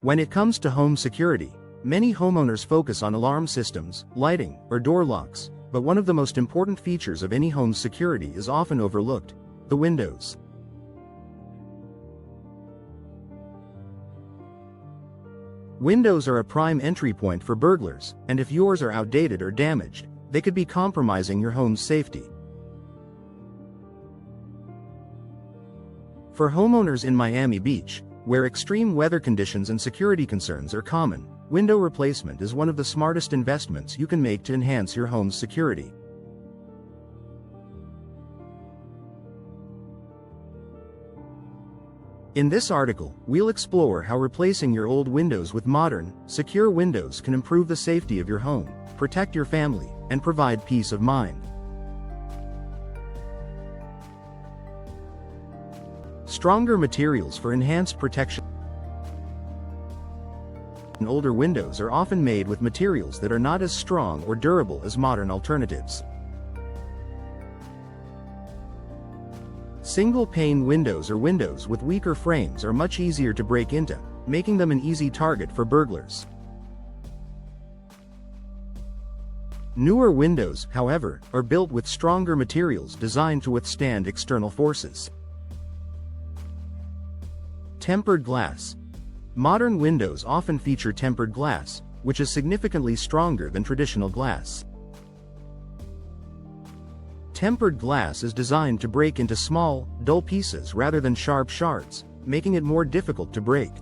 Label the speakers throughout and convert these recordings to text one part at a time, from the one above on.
Speaker 1: When it comes to home security, many homeowners focus on alarm systems, lighting, or door locks, but one of the most important features of any home's security is often overlooked: the windows. Windows are a prime entry point for burglars, and if yours are outdated or damaged, they could be compromising your home's safety. For homeowners in Miami Beach, where extreme weather conditions and security concerns are common, window replacement is one of the smartest investments you can make to enhance your home's security. In this article, we'll explore how replacing your old windows with modern, secure windows can improve the safety of your home, protect your family, and provide peace of mind. Stronger materials for enhanced protection. Older windows are often made with materials that are not as strong or durable as modern alternatives. Single-pane windows or windows with weaker frames are much easier to break into, making them an easy target for burglars. Newer windows, however, are built with stronger materials designed to withstand external forces. Tempered glass. Modern windows often feature tempered glass, which is significantly stronger than traditional glass. Tempered glass is designed to break into small, dull pieces rather than sharp shards, making it more difficult to break.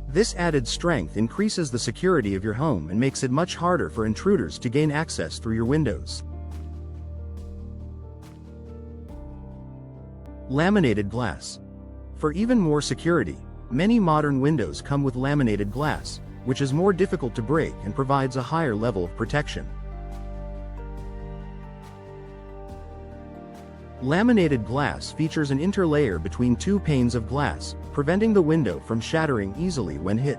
Speaker 1: This added strength increases the security of your home and makes it much harder for intruders to gain access through your windows. Laminated glass. For even more security, many modern windows come with laminated glass, which is more difficult to break and provides a higher level of protection. Laminated glass features an interlayer between two panes of glass, preventing the window from shattering easily when hit.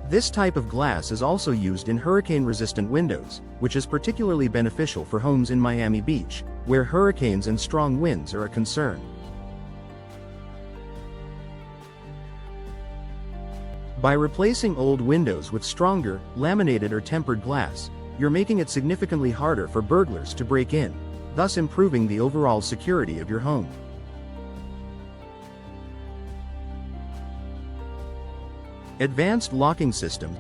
Speaker 1: This type of glass is also used in hurricane-resistant windows, which is particularly beneficial for homes in Miami Beach, where hurricanes and strong winds are a concern. By replacing old windows with stronger, laminated or tempered glass, you're making it significantly harder for burglars to break in, thus improving the overall security of your home. Advanced locking systems.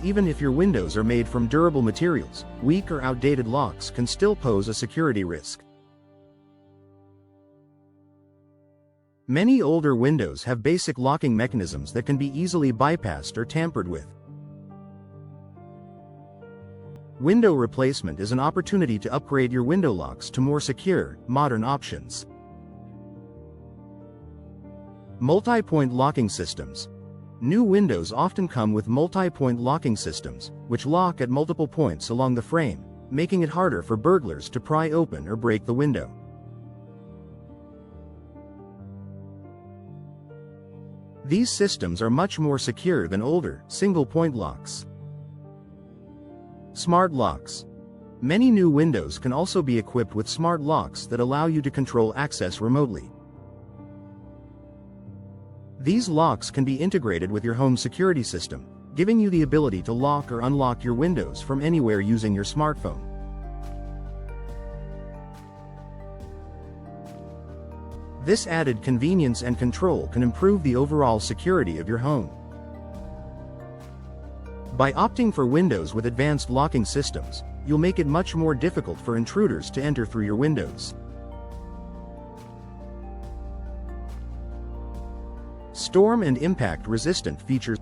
Speaker 1: Even if your windows are made from durable materials, weak or outdated locks can still pose a security risk. Many older windows have basic locking mechanisms that can be easily bypassed or tampered with. Window replacement is an opportunity to upgrade your window locks to more secure, modern options. Multi-point locking systems. New windows often come with multi-point locking systems, which lock at multiple points along the frame, making it harder for burglars to pry open or break the window. These systems are much more secure than older, single-point locks. Smart locks. Many new windows can also be equipped with smart locks that allow you to control access remotely. These locks can be integrated with your home security system, giving you the ability to lock or unlock your windows from anywhere using your smartphone. This added convenience and control can improve the overall security of your home. By opting for windows with advanced locking systems, you'll make it much more difficult for intruders to enter through your windows. Storm and impact resistant features.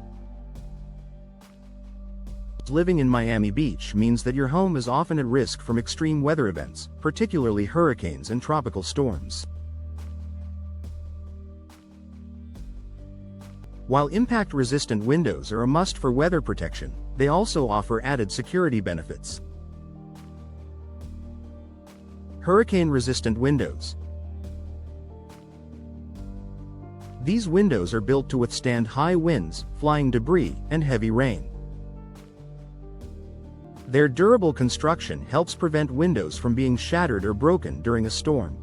Speaker 1: Living in Miami Beach means that your home is often at risk from extreme weather events, particularly hurricanes and tropical storms. While impact-resistant windows are a must for weather protection, they also offer added security benefits. Hurricane-resistant windows. These windows are built to withstand high winds, flying debris, and heavy rain. Their durable construction helps prevent windows from being shattered or broken during a storm.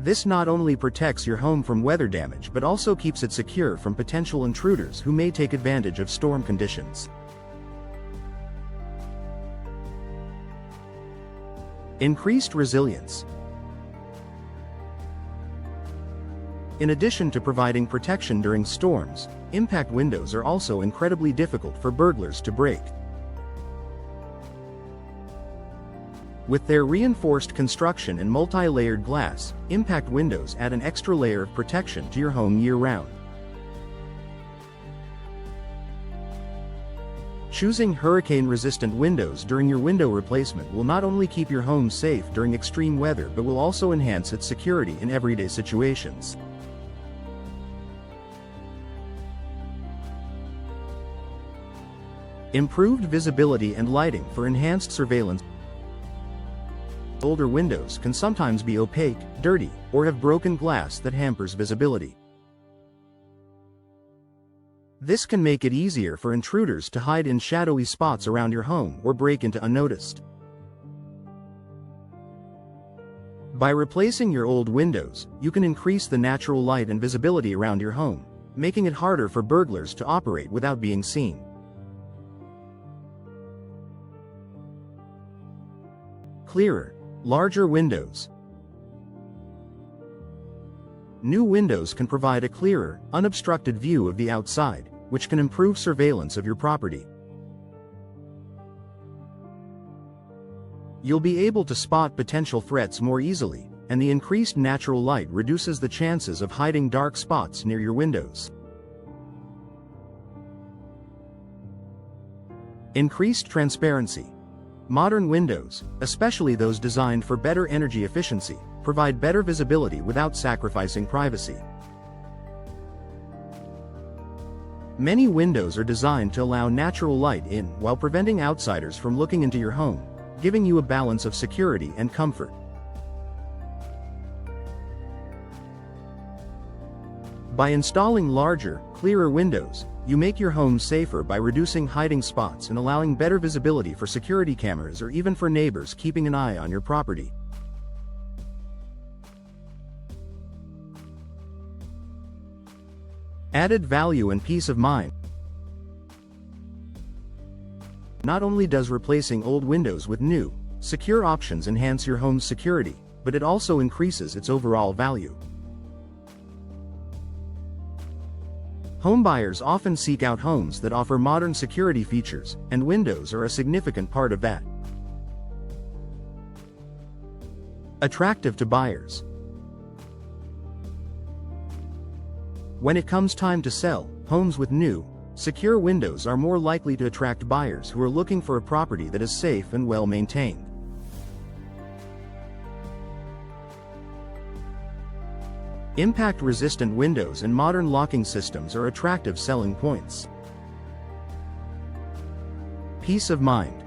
Speaker 1: This not only protects your home from weather damage but also keeps it secure from potential intruders who may take advantage of storm conditions. Increased resilience. In addition to providing protection during storms, impact windows are also incredibly difficult for burglars to break. With their reinforced construction and multi-layered glass, impact windows add an extra layer of protection to your home year-round. Choosing hurricane-resistant windows during your window replacement will not only keep your home safe during extreme weather but will also enhance its security in everyday situations. Improved visibility and lighting for enhanced surveillance. Older windows can sometimes be opaque, dirty, or have broken glass that hampers visibility. This can make it easier for intruders to hide in shadowy spots around your home or break into unnoticed. By replacing your old windows, you can increase the natural light and visibility around your home, making it harder for burglars to operate without being seen. Clearer, larger windows. New windows can provide a clearer, unobstructed view of the outside, which can improve surveillance of your property. You'll be able to spot potential threats more easily, and the increased natural light reduces the chances of hiding dark spots near your windows. Increased transparency. Modern windows, especially those designed for better energy efficiency, provide better visibility without sacrificing privacy. Many windows are designed to allow natural light in while preventing outsiders from looking into your home, giving you a balance of security and comfort. By installing larger, clearer windows, you make your home safer by reducing hiding spots and allowing better visibility for security cameras or even for neighbors keeping an eye on your property. Added value and peace of mind. Not only does replacing old windows with new, secure options enhance your home's security, but it also increases its overall value. Homebuyers often seek out homes that offer modern security features, and windows are a significant part of that. Attractive to buyers. When it comes time to sell, homes with new, secure windows are more likely to attract buyers who are looking for a property that is safe and well maintained. Impact-resistant windows and modern locking systems are attractive selling points. Peace of mind.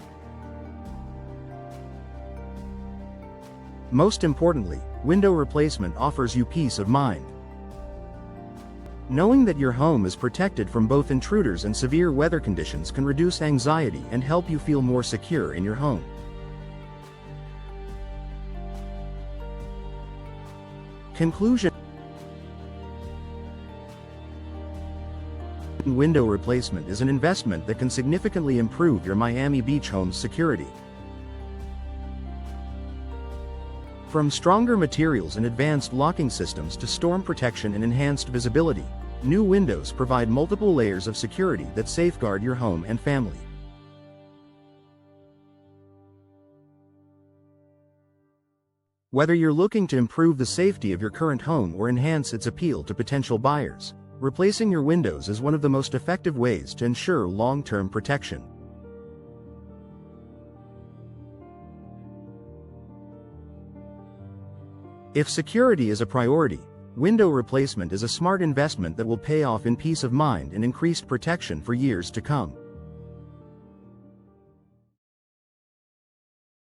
Speaker 1: Most importantly, window replacement offers you peace of mind. Knowing that your home is protected from both intruders and severe weather conditions can reduce anxiety and help you feel more secure in your home. Conclusion. Window replacement is an investment that can significantly improve your Miami Beach home's security. From stronger materials and advanced locking systems to storm protection and enhanced visibility, new windows provide multiple layers of security that safeguard your home and family. Whether you're looking to improve the safety of your current home or enhance its appeal to potential buyers, replacing your windows is one of the most effective ways to ensure long-term protection. If security is a priority, window replacement is a smart investment that will pay off in peace of mind and increased protection for years to come.